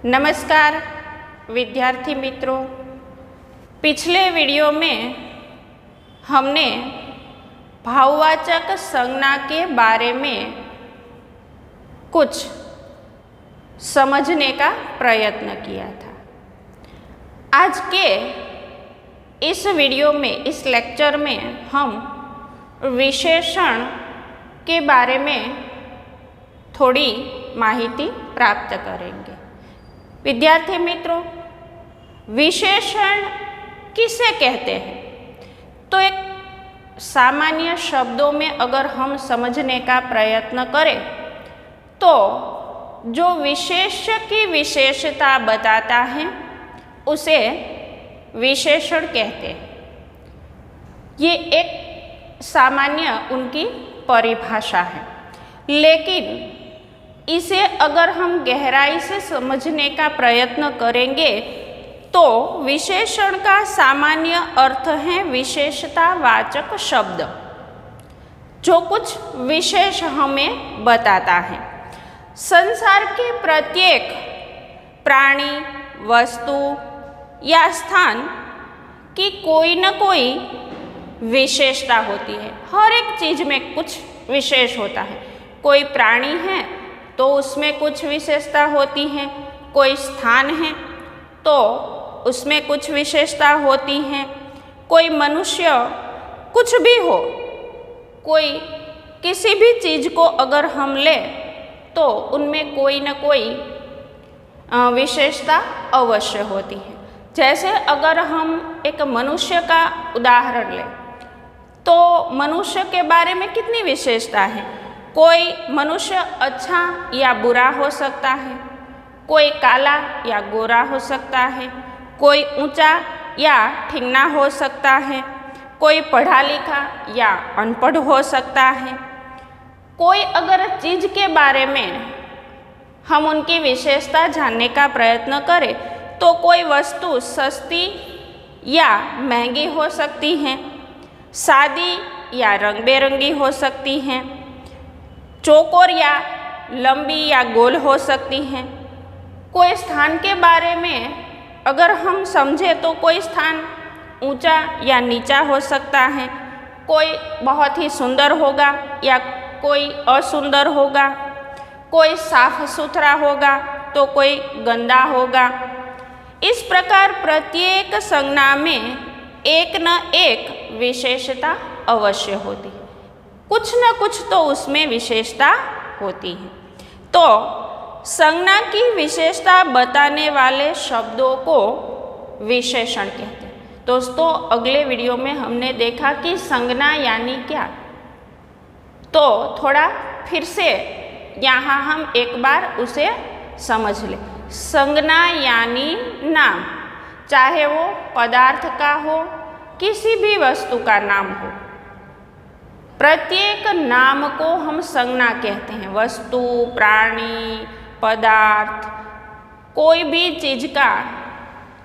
नमस्कार विद्यार्थी मित्रों, पिछले वीडियो में हमने भाववाचक संज्ञा के बारे में कुछ समझने का प्रयत्न किया था। आज के इस वीडियो में, इस लेक्चर में हम विशेषण के बारे में थोड़ी माहिती प्राप्त करेंगे। विद्यार्थी मित्रों, विशेषण किसे कहते हैं? तो एक सामान्य शब्दों में अगर हम समझने का प्रयत्न करें तो जो विशेष्य की विशेषता बताता है उसे विशेषण कहते हैं। ये एक सामान्य उनकी परिभाषा है, लेकिन इसे अगर हम गहराई से समझने का प्रयत्न करेंगे तो विशेषण का सामान्य अर्थ है विशेषतावाचक शब्द, जो कुछ विशेष हमें बताता है। संसार के प्रत्येक प्राणी, वस्तु या स्थान की कोई न कोई विशेषता होती है। हर एक चीज में कुछ विशेष होता है। कोई प्राणी है तो उसमें कुछ विशेषता होती है, कोई स्थान है तो उसमें कुछ विशेषता होती है, कोई मनुष्य, कुछ भी हो, कोई किसी भी चीज को अगर हम ले तो उनमें कोई न कोई विशेषता अवश्य होती है। जैसे अगर हम एक मनुष्य का उदाहरण लें तो मनुष्य के बारे में कितनी विशेषता है। कोई मनुष्य अच्छा या बुरा हो सकता है, कोई काला या गोरा हो सकता है, कोई ऊंचा या ठिंगना हो सकता है, कोई पढ़ा लिखा या अनपढ़ हो सकता है। कोई अगर चीज के बारे में हम उनकी विशेषता जानने का प्रयत्न करें तो कोई वस्तु सस्ती या महंगी हो सकती है, सादी या रंग बेरंगी हो सकती है, चौकोर या लंबी या गोल हो सकती हैं। कोई स्थान के बारे में अगर हम समझें तो कोई स्थान ऊंचा या नीचा हो सकता है, कोई बहुत ही सुंदर होगा या कोई असुंदर होगा, कोई साफ सुथरा होगा तो कोई गंदा होगा। इस प्रकार प्रत्येक संज्ञा में एक न एक विशेषता अवश्य होती है, कुछ न कुछ तो उसमें विशेषता होती है। तो संज्ञा की विशेषता बताने वाले शब्दों को विशेषण कहते हैं। दोस्तों, अगले वीडियो में हमने देखा कि संज्ञा यानी क्या, तो थोड़ा फिर से यहाँ हम एक बार उसे समझ लें। संज्ञा यानी नाम, चाहे वो पदार्थ का हो, किसी भी वस्तु का नाम हो, प्रत्येक नाम को हम संज्ञा कहते हैं। वस्तु, प्राणी, पदार्थ, कोई भी चीज का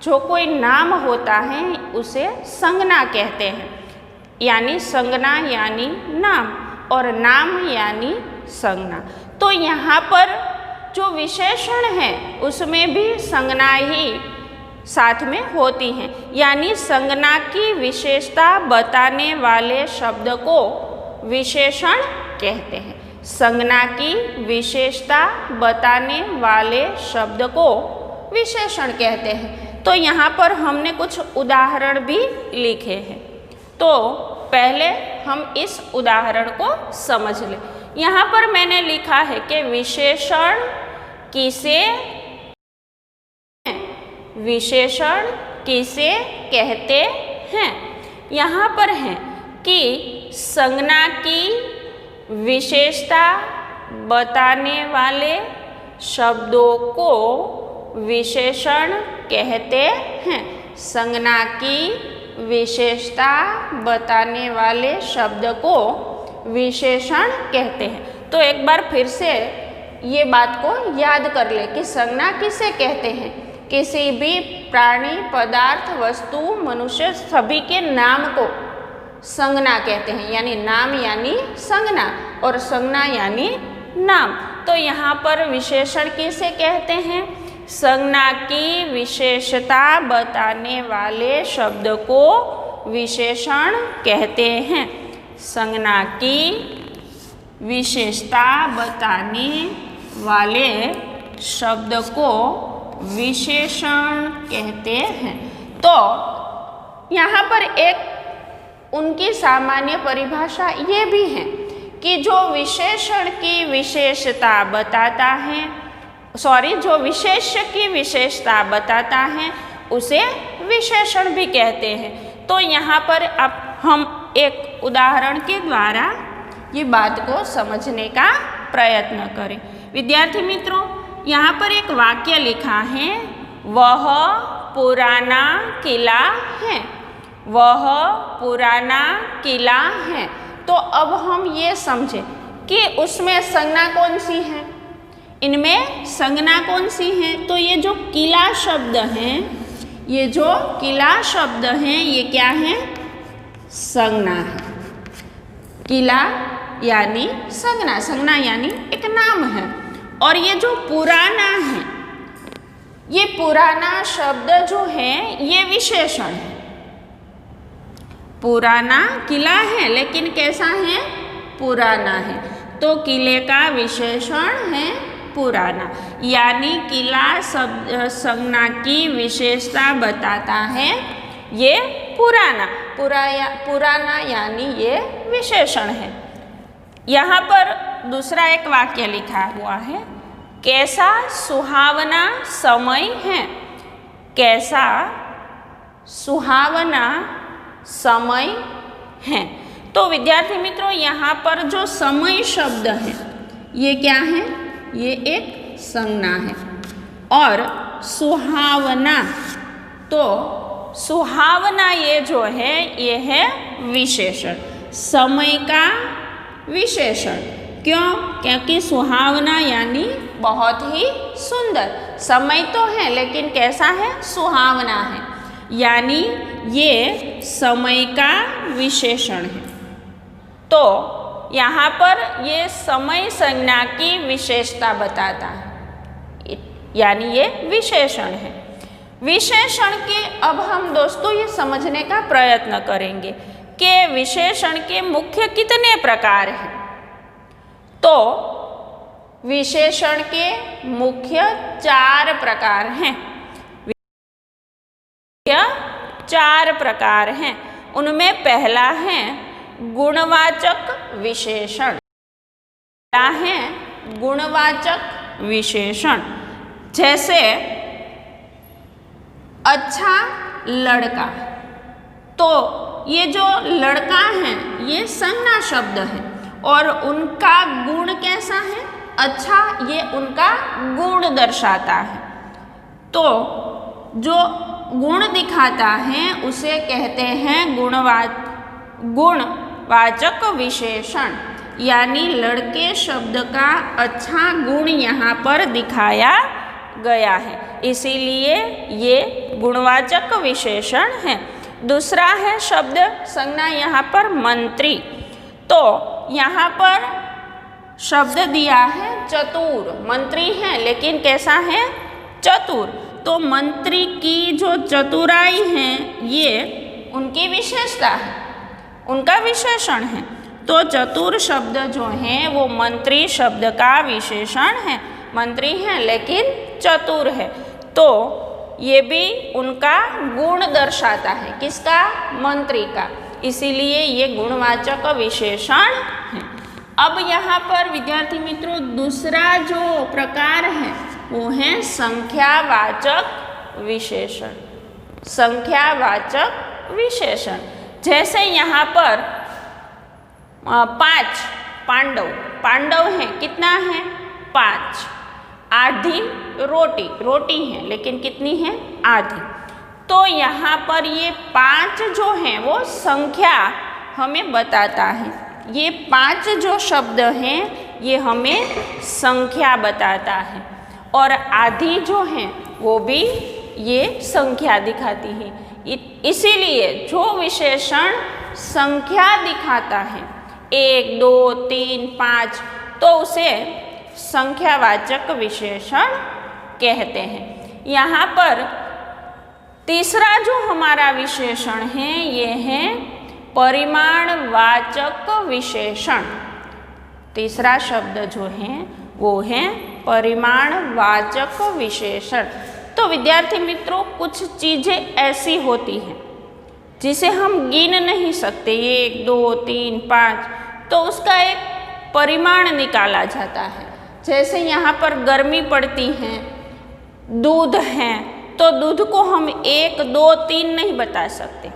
जो कोई नाम होता है उसे संज्ञा कहते हैं। यानी संज्ञा यानी नाम और नाम यानी संज्ञा। तो यहाँ पर जो विशेषण है उसमें भी संज्ञा ही साथ में होती हैं। यानी संज्ञा की विशेषता बताने वाले शब्द को विशेषण कहते हैं। संज्ञा की विशेषता बताने वाले शब्द को विशेषण कहते हैं। तो यहाँ पर हमने कुछ उदाहरण भी लिखे हैं, तो पहले हम इस उदाहरण को समझ लें। यहाँ पर मैंने लिखा है कि विशेषण किसे कहते हैं। यहाँ पर है कि संज्ञा की विशेषता बताने वाले शब्दों को विशेषण कहते हैं। संज्ञा की विशेषता बताने वाले शब्द को विशेषण कहते हैं। तो एक बार फिर से ये बात को याद कर ले कि संज्ञा किसे कहते हैं। किसी भी प्राणी, पदार्थ, वस्तु, मनुष्य, सभी के नाम को संज्ञा कहते हैं। यानी नाम यानी संज्ञा और संज्ञा यानी नाम। तो यहाँ पर विशेषण किसे कहते हैं? संज्ञा की विशेषता बताने वाले शब्द को विशेषण कहते हैं। संज्ञा की विशेषता बताने वाले शब्द को विशेषण कहते हैं। तो यहाँ पर एक उनकी सामान्य परिभाषा ये भी है कि जो विशेषण की विशेषता बताता है, जो विशेष्य की विशेषता बताता है उसे विशेषण भी कहते हैं। तो यहाँ पर अब हम एक उदाहरण के द्वारा ये बात को समझने का प्रयत्न करें। विद्यार्थी मित्रों, यहाँ पर एक वाक्य लिखा है, वह पुराना किला है। वह पुराना किला है। तो अब हम ये समझें कि उसमें संज्ञा कौन सी है, इनमें संज्ञा कौन सी है। तो ये जो किला शब्द है, ये जो किला शब्द है, ये क्या है, संज्ञा है। किला यानी संज्ञा, संज्ञा यानी एक नाम है। और ये जो पुराना है, ये पुराना शब्द जो है ये विशेषण है। पुराना किला है लेकिन कैसा है, पुराना है। तो किले का विशेषण है पुराना, यानी किला शब्द संज्ञा की विशेषता बताता है ये पुराना। पुराना यानी ये विशेषण है। यहाँ पर दूसरा एक वाक्य लिखा हुआ है, कैसा सुहावना समय है। कैसा सुहावना समय है। तो विद्यार्थी मित्रों, यहाँ पर जो समय शब्द है ये क्या है, ये एक संज्ञा है। और सुहावना, तो सुहावना ये जो है ये है विशेषण, समय का विशेषण। क्यों? क्योंकि सुहावना यानी बहुत ही सुंदर। समय तो है लेकिन कैसा है, सुहावना है, यानी ये समय का विशेषण है। तो यहाँ पर ये समय संज्ञा की विशेषता बताता है, यानी ये विशेषण है। विशेषण के अब हम दोस्तों ये समझने का प्रयत्न करेंगे कि विशेषण के मुख्य कितने प्रकार हैं। तो विशेषण के मुख्य 4 प्रकार हैं। 4 प्रकार हैं। उनमें पहला है गुणवाचक विशेषण। पहला है गुणवाचक विशेषण, जैसे अच्छा लड़का। तो ये जो लड़का है ये संज्ञा शब्द है और उनका गुण कैसा है, अच्छा, ये उनका गुण दर्शाता है। तो जो गुण दिखाता है उसे कहते हैं गुणवाचक विशेषण, यानी लड़के शब्द का अच्छा गुण यहाँ पर दिखाया गया है, इसीलिए ये गुणवाचक विशेषण है। दूसरा है शब्द संज्ञा यहाँ पर मंत्री। तो यहाँ पर शब्द दिया है चतुर। मंत्री है लेकिन कैसा है, चतुर। तो मंत्री की जो चतुराई है ये उनकी विशेषता है, उनका विशेषण है। तो चतुर शब्द जो है वो मंत्री शब्द का विशेषण है। मंत्री है लेकिन चतुर है, तो ये भी उनका गुण दर्शाता है, किसका, मंत्री का, इसीलिए ये गुणवाचक विशेषण है। अब यहाँ पर विद्यार्थी मित्रों दूसरा जो प्रकार है वो है संख्यावाचक विशेषण। संख्यावाचक विशेषण, जैसे यहाँ पर 5 पांडव, पांडव हैं, कितना है, 5। आधी रोटी, रोटी है लेकिन कितनी है, आधी। तो यहाँ पर ये 5 जो हैं वो संख्या हमें बताता है। ये 5 जो शब्द हैं ये हमें संख्या बताता है, और आधी जो हैं वो भी ये संख्या दिखाती है। इसीलिए जो विशेषण संख्या दिखाता है 1, 2, 3, 5, तो उसे संख्यावाचक विशेषण कहते हैं। यहाँ पर तीसरा जो हमारा विशेषण है ये है परिमाणवाचक विशेषण। तीसरा शब्द जो है वो है परिमाणवाचक विशेषण। तो विद्यार्थी मित्रों, कुछ चीज़ें ऐसी होती हैं जिसे हम गिन नहीं सकते, 1 2 3 5, तो उसका एक परिमाण निकाला जाता है। जैसे यहाँ पर गर्मी पड़ती है, दूध है, तो दूध को हम 1 2 3 नहीं बता सकते।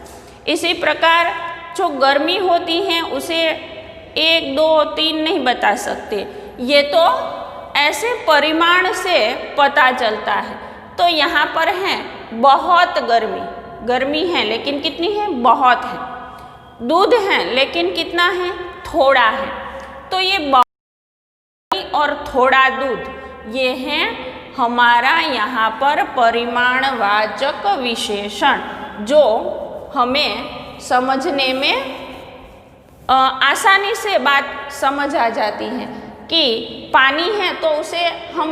इसी प्रकार जो गर्मी होती है उसे 1 2 3 नहीं बता सकते, ये तो ऐसे परिमाण से पता चलता है। तो यहाँ पर है बहुत गर्मी, गर्मी है लेकिन कितनी है, बहुत है। दूध है लेकिन कितना है, थोड़ा है। तो ये बहुत और थोड़ा दूध, ये है हमारा यहाँ पर परिमाणवाचक विशेषण, जो हमें समझने में आसानी से बात समझ आ जाती है कि पानी है तो उसे हम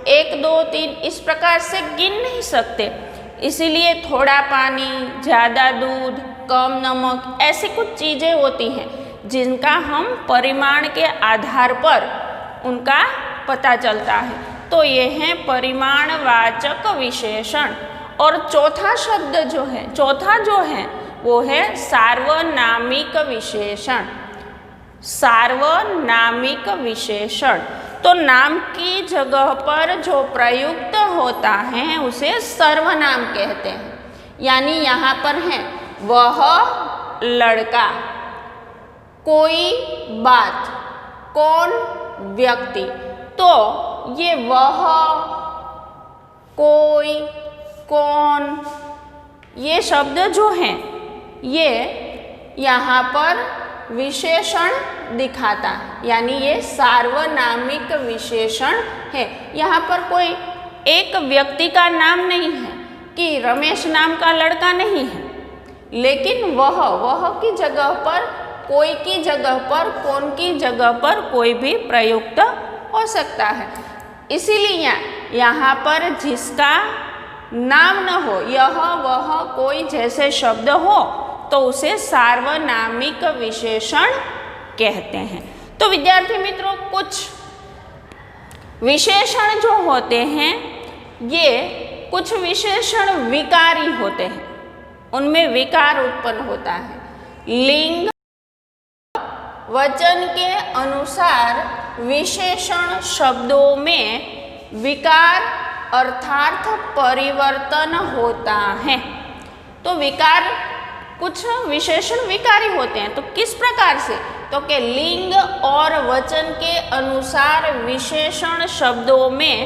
1 2 3 इस प्रकार से गिन नहीं सकते। इसीलिए थोड़ा पानी, ज़्यादा दूध, कम नमक, ऐसी कुछ चीज़ें होती हैं जिनका हम परिमाण के आधार पर उनका पता चलता है। तो ये है परिमाणवाचक विशेषण। और चौथा शब्द जो है, चौथा जो है वो है सार्वनामिक विशेषण। सार्वनामिक विशेषण, तो नाम की जगह पर जो प्रयुक्त होता है उसे सर्वनाम कहते हैं। यानी यहाँ पर है वह लड़का, कोई बात, कौन व्यक्ति। तो ये वह, कोई, कौन, ये शब्द जो हैं ये यहाँ पर विशेषण दिखाता है, यानी ये सार्वनामिक विशेषण है। यहाँ पर कोई एक व्यक्ति का नाम नहीं है कि रमेश नाम का लड़का नहीं है, लेकिन वह की जगह पर, कोई की जगह पर, कौन की जगह पर कोई भी प्रयुक्त हो सकता है। इसीलिए यहाँ पर जिसका नाम न हो, यह वह कोई जैसे शब्द हो तो उसे सार्वनामिक विशेषण कहते हैं। तो विद्यार्थी मित्रों, कुछ विशेषण जो होते हैं ये कुछ विशेषण विकारी होते हैं, उनमें विकार उत्पन्न होता है। लिंग वचन के अनुसार विशेषण शब्दों में विकार अर्थात परिवर्तन होता है। तो विकार, कुछ विशेषण विकारी होते हैं। तो किस प्रकार से, तो कि लिंग और वचन के अनुसार विशेषण शब्दों में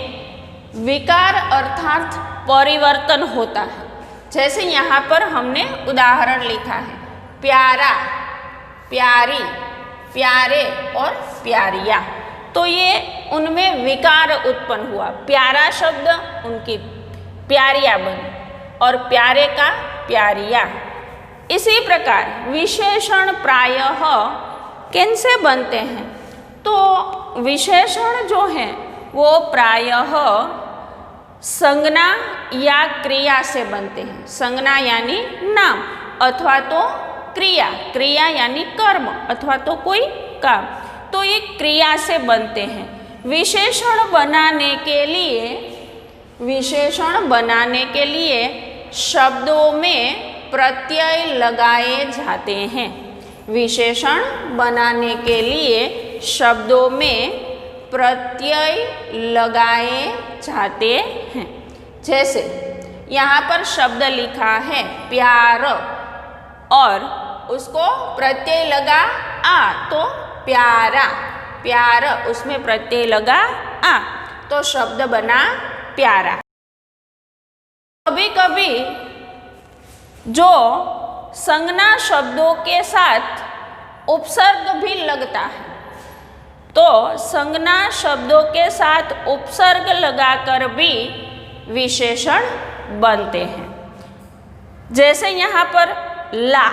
विकार अर्थात परिवर्तन होता है। जैसे यहाँ पर हमने उदाहरण लिखा है, प्यारा, प्यारी, प्यारे और प्यारिया। तो ये उनमें विकार उत्पन्न हुआ। प्यारा शब्द उनकी प्यारिया बनी और प्यारे का प्यारिया। इसी प्रकार विशेषण प्रायः किनसे बनते हैं, तो विशेषण जो हैं वो प्रायः संज्ञा या क्रिया से बनते हैं। संज्ञा यानी नाम, अथवा तो क्रिया, क्रिया यानी कर्म, अथवा तो कोई काम। तो ये क्रिया से बनते हैं। विशेषण बनाने के लिए, विशेषण बनाने के लिए शब्दों में प्रत्यय लगाए जाते हैं। विशेषण बनाने के लिए शब्दों में प्रत्यय लगाए जाते हैं। जैसे यहाँ पर शब्द लिखा है प्यार और उसको प्रत्यय लगा आ, तो प्यारा, प्यार, उसमें प्रत्यय लगा आ, तो शब्द बना प्यारा। कभी कभी जो संज्ञा शब्दों के साथ उपसर्ग भी लगता है, तो संज्ञा शब्दों के साथ उपसर्ग लगाकर भी विशेषण बनते हैं। जैसे यहाँ पर ला,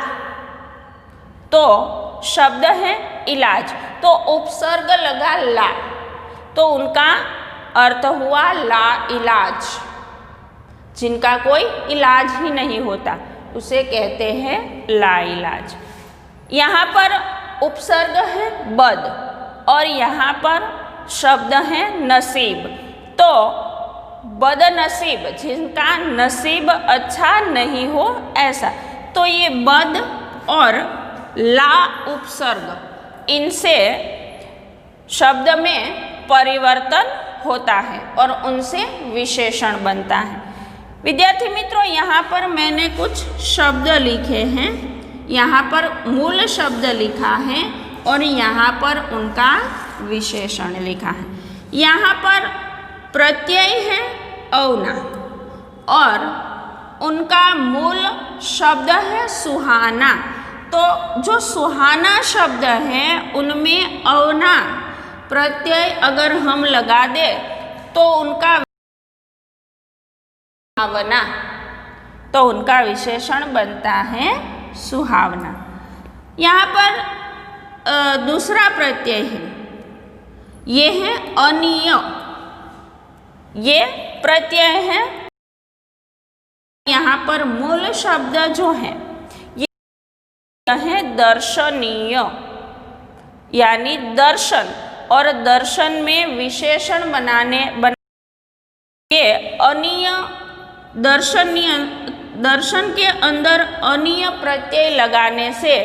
तो शब्द है इलाज, तो उपसर्ग लगा ला, तो उनका अर्थ हुआ ला इलाज। जिनका कोई इलाज ही नहीं होता, उसे कहते हैं लाइलाज। यहाँ पर उपसर्ग है बद और यहाँ पर शब्द है नसीब। तो बदनसीब, जिनका नसीब अच्छा नहीं हो ऐसा, तो ये बद और ला उपसर्ग, इनसे शब्द में परिवर्तन होता है और उनसे विशेषण बनता है। विद्यार्थी मित्रों, यहाँ पर मैंने कुछ शब्द लिखे हैं। यहाँ पर मूल शब्द लिखा है और यहाँ पर उनका विशेषण लिखा है। यहाँ पर प्रत्यय है औना और उनका मूल शब्द है सुहाना। तो जो सुहाना शब्द है उनमें औना प्रत्यय अगर हम लगा दे तो उनका सुहावना, तो उनका विशेषण बनता है सुहावना। यहाँ पर दूसरा प्रत्यय है, ये है अनीय, ये प्रत्यय है। यहाँ पर मूल शब्द जो है ये है दर्शनीय, यानी दर्शन, और दर्शन में विशेषण बनाने ये अनीय, दर्शनीय, दर्शन के अंदर अनीय प्रत्यय लगाने से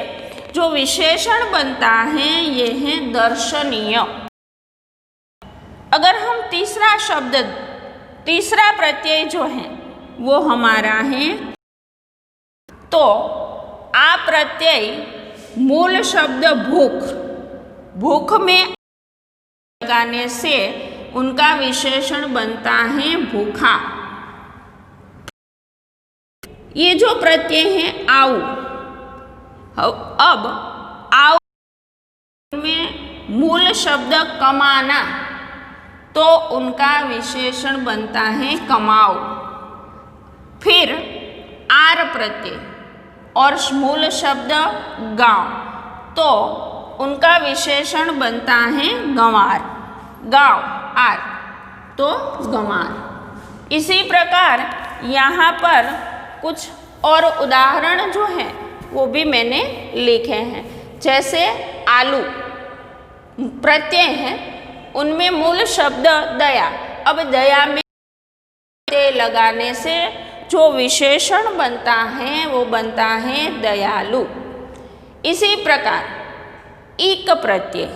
जो विशेषण बनता है ये है दर्शनीय। अगर हम तीसरा प्रत्यय जो है वो हमारा है, तो आ प्रत्यय मूल शब्द भूख, भूख में लगाने से उनका विशेषण बनता है भूखा। ये जो प्रत्यय है आउ, अब आउ में मूल शब्द कमाना, तो उनका विशेषण बनता है कमाओ। फिर आर प्रत्यय और मूल शब्द गांव, तो उनका विशेषण बनता है गंवार, गांव आर, तो गंवार। इसी प्रकार यहाँ पर कुछ और उदाहरण जो हैं वो भी मैंने लिखे हैं। जैसे आलू प्रत्यय है, उनमें मूल शब्द दया, अब दया में लगाने से जो विशेषण बनता है वो बनता है दयालु। इसी प्रकार ईक प्रत्यय,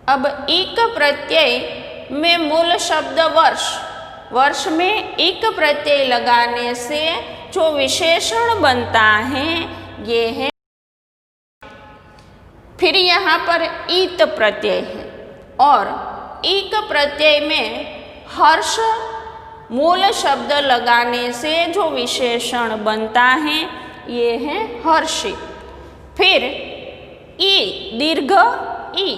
अब ईक प्रत्यय में मूल शब्द वर्ष, वर्ष में ईक प्रत्यय लगाने से जो विशेषण बनता है ये है। फिर यहाँ पर ईत प्रत्यय है और ईक प्रत्यय में हर्ष मूल शब्द लगाने से जो विशेषण बनता है ये है हर्षित। फिर ई दीर्घ ई,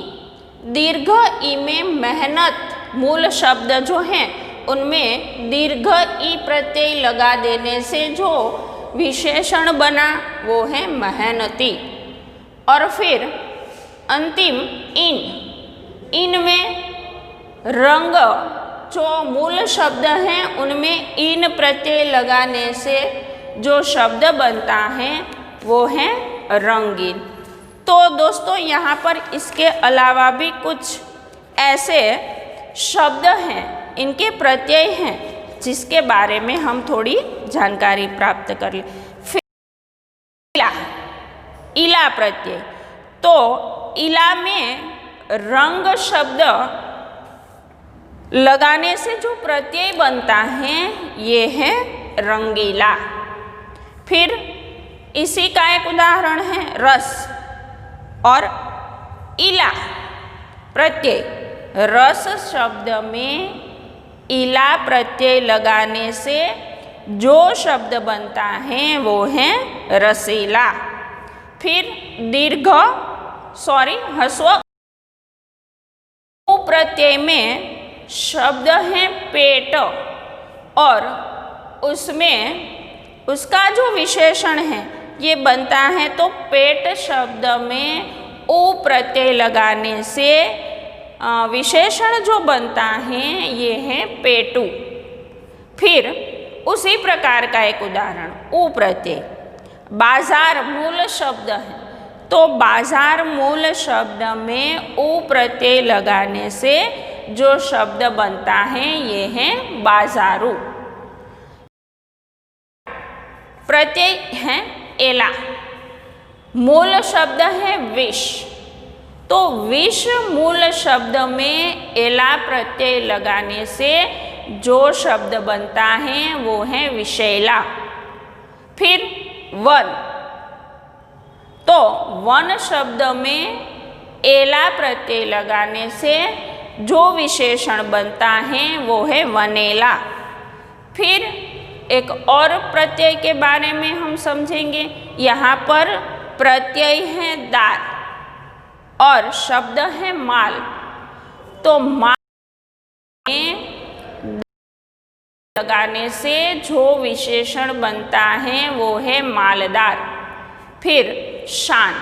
दीर्घ ई में मेहनत मूल शब्द जो हैं उनमें दीर्घ ई प्रत्यय लगा देने से जो विशेषण बना वो है मेहनती। और फिर अंतिम इन, इन में रंग जो मूल शब्द हैं उनमें इन प्रत्यय लगाने से जो शब्द बनता है वो है रंगीन। तो दोस्तों यहाँ पर इसके अलावा भी कुछ ऐसे शब्द हैं, इनके प्रत्यय हैं जिसके बारे में हम थोड़ी जानकारी प्राप्त कर लें। फिर इला, इला प्रत्यय, तो इला में रंग शब्द लगाने से जो प्रत्यय बनता है ये है रंगीला। फिर इसी का एक उदाहरण है रस और इला प्रत्यय, रस शब्द में इला प्रत्यय लगाने से जो शब्द बनता है वो है रसीला। फिर दीर्घ ह्रस्व प्रत्यय में शब्द है पेट और उसमें उसका जो विशेषण है ये बनता है, तो पेट शब्द में ओ प्रत्यय लगाने से विशेषण जो बनता है ये है पेटू। फिर उसी प्रकार का एक उदाहरण उ प्रत्यय। बाजार मूल शब्द है, तो बाजार मूल शब्द में उ प्रत्यय लगाने से जो शब्द बनता है ये है बाजारू। प्रत्यय है एला, मूल शब्द है विष, तो विष मूल शब्द में एला प्रत्यय लगाने से जो शब्द बनता है वो है विषैला। फिर वन, तो वन शब्द में एला प्रत्यय लगाने से जो विशेषण बनता है वो है वनेला। फिर एक और प्रत्यय के बारे में हम समझेंगे। यहाँ पर प्रत्यय है दार और शब्द है माल, तो माल में लगाने से जो विशेषण बनता है वो है मालदार। फिर शान,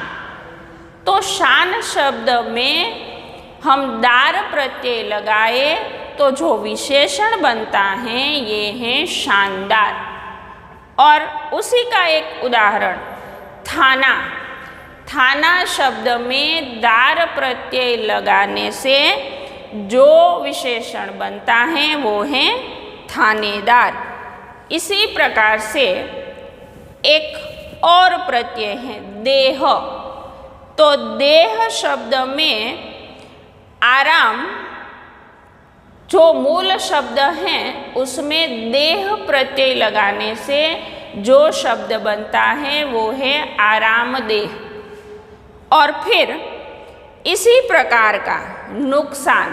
तो शान शब्द में हम दार प्रत्यय लगाए तो जो विशेषण बनता है ये है शानदार। और उसी का एक उदाहरण थाना, थाना शब्द में दार प्रत्यय लगाने से जो विशेषण बनता है वो है थानेदार। इसी प्रकार से एक और प्रत्यय है देह, तो देह शब्द में आराम जो मूल शब्द है उसमें देह प्रत्यय लगाने से जो शब्द बनता है वो है आरामदेह। और फिर इसी प्रकार का नुकसान,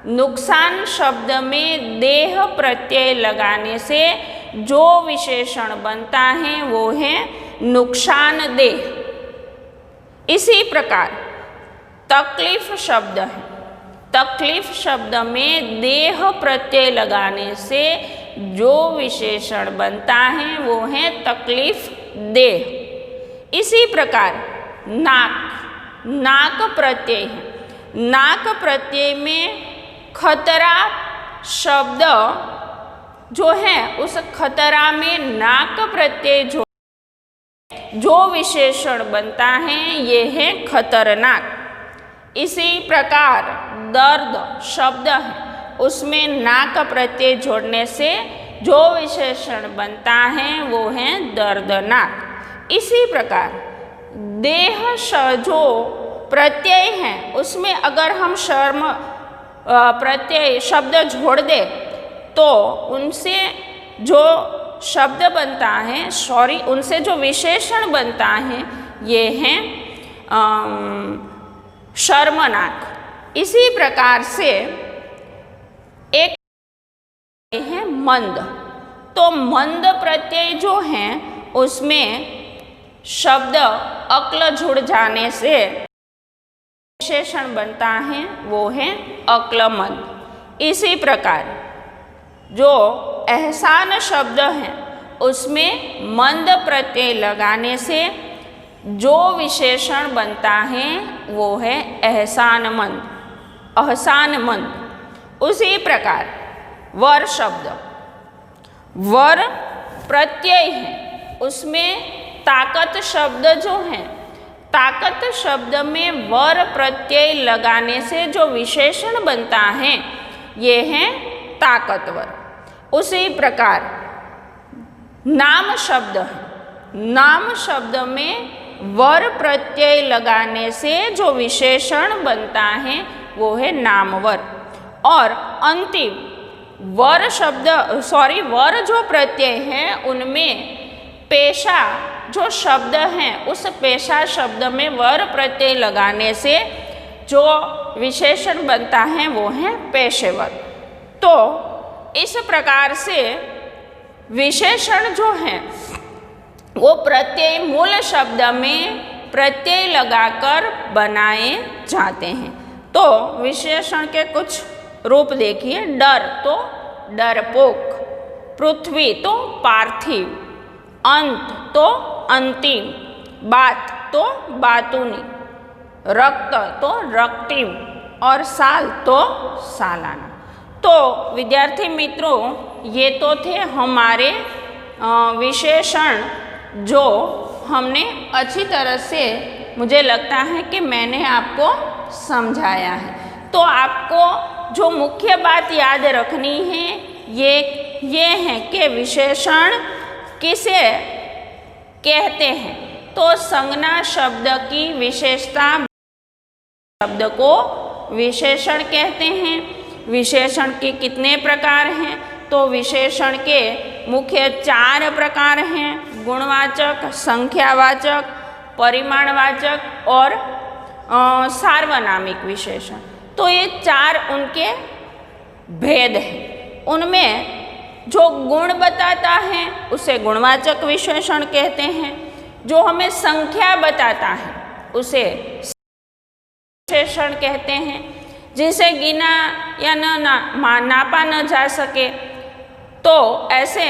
नुकसान शब्द में देह प्रत्यय लगाने से जो विशेषण बनता है वो है नुकसानदेह। इसी प्रकार तकलीफ शब्द है, तकलीफ शब्द में देह प्रत्यय लगाने से जो विशेषण बनता है वो है तकलीफ देह। इसी प्रकार नाक, नाक प्रत्यय है, नाक प्रत्यय में खतरा शब्द जो है उस खतरा में नाक प्रत्यय जो विशेषण बनता है ये है खतरनाक। इसी प्रकार दर्द शब्द है उसमें नाक प्रत्यय जोड़ने से जो विशेषण बनता है वो है दर्दनाक। इसी प्रकार देह जो प्रत्यय है उसमें अगर हम शर्म प्रत्यय शब्द जोड़ दे तो उनसे जो शब्द बनता है उनसे जो विशेषण बनता है ये है शर्मनाक। इसी प्रकार से एक है मंद, तो मंद प्रत्यय जो है उसमें शब्द अक्ल जुड़ जाने से विशेषण बनता है वो है अक्लमंद। इसी प्रकार जो एहसान शब्द है उसमें मंद प्रत्यय लगाने से जो विशेषण बनता है वो है एहसानमंद, अहसानमंद। उसी प्रकार वर शब्द, वर प्रत्यय है उसमें ताकत शब्द जो है, ताकत शब्द में वर प्रत्यय लगाने से जो विशेषण बनता है ये है ताकतवर। उसी प्रकार नाम शब्द है, नाम शब्द में वर प्रत्यय लगाने से जो विशेषण बनता है वो है नामवर। और अंतिम वर शब्द वर जो प्रत्यय है उनमें पेशा जो शब्द है उस पेशा शब्द में वर प्रत्यय लगाने से जो विशेषण बनता है वो है पेशेवर। तो इस प्रकार से विशेषण जो है वो प्रत्यय मूल शब्द में प्रत्यय लगाकर बनाए जाते हैं। तो विशेषण के कुछ रूप देखिए। डर तो डरपोक, पृथ्वी तो पार्थिव, अंत तो अंतिम, बात तो बातूनी, रक्त तो रक्तिम और साल तो सालाना। तो विद्यार्थी मित्रों ये तो थे हमारे विशेषण जो हमने अच्छी तरह से, मुझे लगता है कि मैंने आपको समझाया है। तो आपको जो मुख्य बात याद रखनी है ये है कि विशेषण किसे कहते हैं। तो संज्ञा शब्द की विशेषता, शब्द को विशेषण कहते हैं। विशेषण के कितने प्रकार हैं? तो विशेषण के मुख्य 4 प्रकार हैं, गुणवाचक, संख्यावाचक, परिमाणवाचक और सार्वनामिक विशेषण। तो ये 4 उनके भेद हैं। उनमें जो गुण बताता है उसे गुणवाचक विशेषण कहते हैं, जो हमें संख्या बताता है उसे विशेषण कहते हैं, जिसे गिना या नापा न जा सके तो ऐसे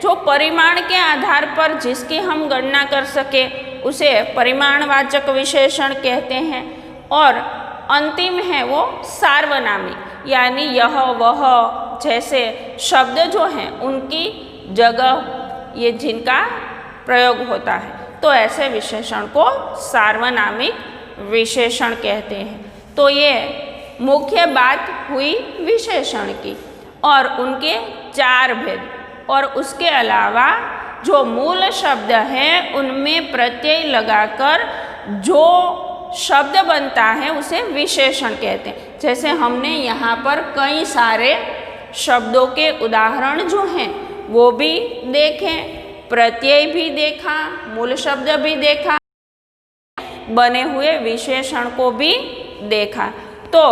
जो परिमाण के आधार पर जिसकी हम गणना कर सके उसे परिमाणवाचक विशेषण कहते हैं। और अंतिम है वो सार्वनामिक, यानी यह वह जैसे शब्द जो हैं उनकी जगह ये जिनका प्रयोग होता है, तो ऐसे विशेषण को सार्वनामिक विशेषण कहते हैं। तो ये मुख्य बात हुई विशेषण की और उनके 4 भेद। और उसके अलावा जो मूल शब्द हैं उनमें प्रत्यय लगाकर जो शब्द बनता है उसे विशेषण कहते हैं। जैसे हमने यहाँ पर कई सारे शब्दों के उदाहरण जो हैं वो भी देखे, प्रत्यय भी देखा, मूल शब्द भी देखा, बने हुए विशेषण को भी देखा। तो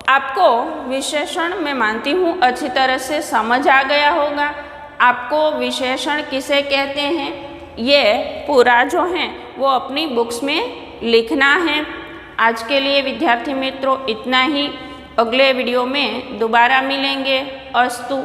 आपको विशेषण मैं मानती हूँ अच्छी तरह से समझ आ गया होगा। आपको विशेषण किसे कहते हैं ये पूरा जो है वो अपनी बुक्स में लिखना है। आज के लिए विद्यार्थी मित्रों इतना ही। अगले वीडियो में दोबारा मिलेंगे। अस्तु।